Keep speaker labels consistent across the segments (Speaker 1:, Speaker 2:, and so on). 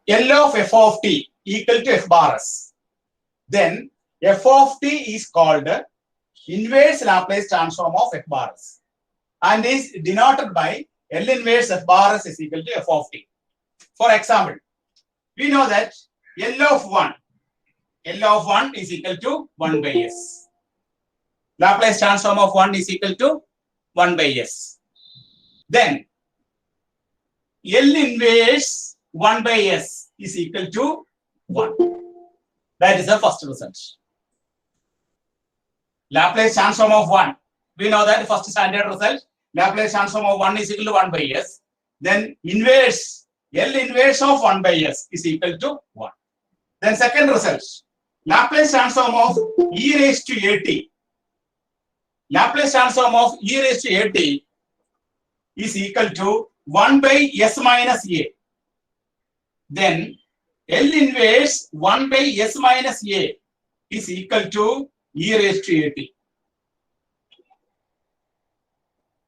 Speaker 1: L of f of t equal to f bar s. Then f of t is called inverse Laplace transform of f bar s and is denoted by L inverse f bar s is equal to f of t. For example, we know that L of 1 is equal to 1 by s. Laplace transform of 1 is equal to 1 by s. Then L inverse 1 by s is equal to 1. That is the first result. Laplace transform of 1. We know that first standard result. Laplace transform of 1 is equal to 1 by s. Then inverse, L inverse of 1 by s is equal to 1. Then second result. Laplace transform of e raised to at. Laplace transform of e raised to at is equal to 1 by s minus a. Then L inverse 1 by s minus a is equal to e raised to at.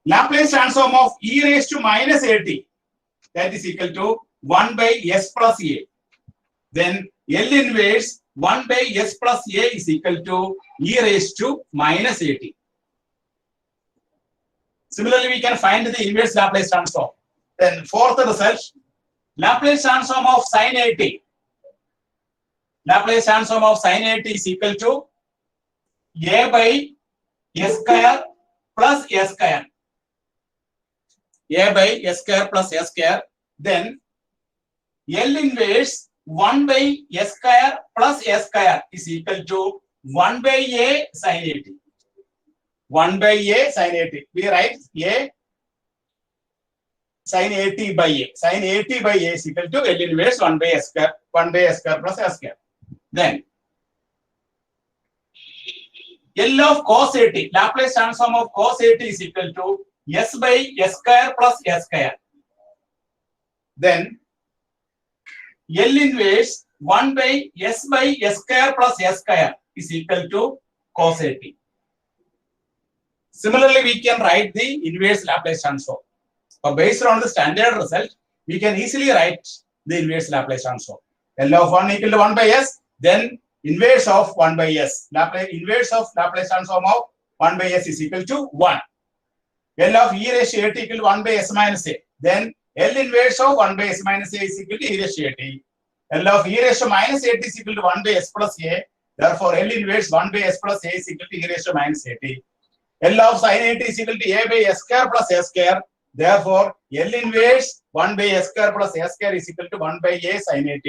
Speaker 1: Laplace transform of e raised to minus at, that is equal to 1 by s plus a. Then L inverse 1 by s plus a is equal to e raised to minus at. Similarly, we can find the inverse Laplace transform. Then fourth result, Laplace transform of sin at. Laplace transform of sin at is equal to a by s square plus s square. A by s square plus s square. Then L inverse 1 by s square plus s square is equal to 1 by a sin at. 1 by a sin at. We write a sin at by a. Sin at by a is equal to L inverse 1 by s square, 1 by s square plus s square. Then L of cos at. Laplace transform of cos at is equal to s by s square plus s square. Then L inverse 1 by s square plus s square is equal to cos at. Similarly, we can write the inverse Laplace transform. But based on the standard result, we can easily write the inverse Laplace transform. L of 1 equal to 1 by s, then inverse of 1 by s. Inverse of Laplace transform of 1 by s is equal to 1. L of e raised to at equal to 1 by s minus a. Then L inverse of 1 by s minus a is equal to e raised to at. L of e raised to minus at is equal to 1 by s plus a. Therefore, L inverse 1 by s plus a is equal to e raised to minus at. L of sin at is equal to a by s square plus s square. Therefore, L inverse 1 by s square plus s square is equal to 1 by a sin at.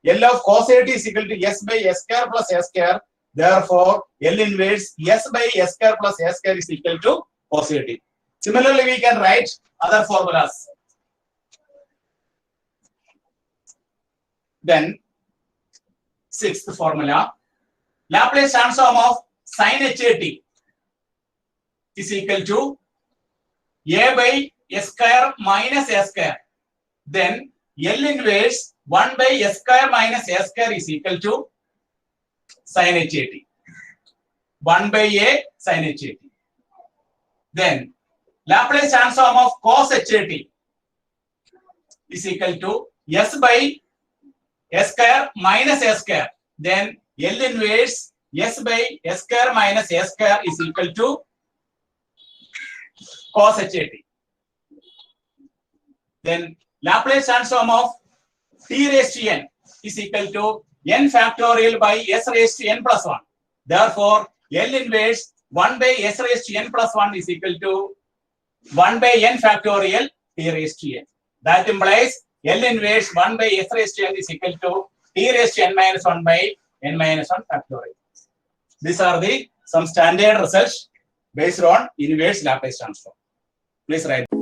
Speaker 1: L of cos at is equal to s by s square plus s square. Therefore, L inverse s by s square plus s square is equal to cos at. Similarly, we can write other formulas. Then, sixth formula, Laplace transform of sin h at is equal to a by s square minus s square. Then L inverse 1 by s square minus s square is equal to sin h at. 1 by a sin h at. Then Laplace transform of cos h at is equal to s by s square minus s square. Then L inverse s by s square minus s square is equal to cos h at. Then Laplace transform of t raised to n is equal to n factorial by s raised to n plus 1. Therefore, L inverse 1 by s raised to n plus 1 is equal to 1 by n factorial t raised to n. That implies L inverse 1 by s raised to n is equal to t raised to n minus 1 by n minus 1 factorial. These are the some standard results based on inverse Laplace transform. Please write.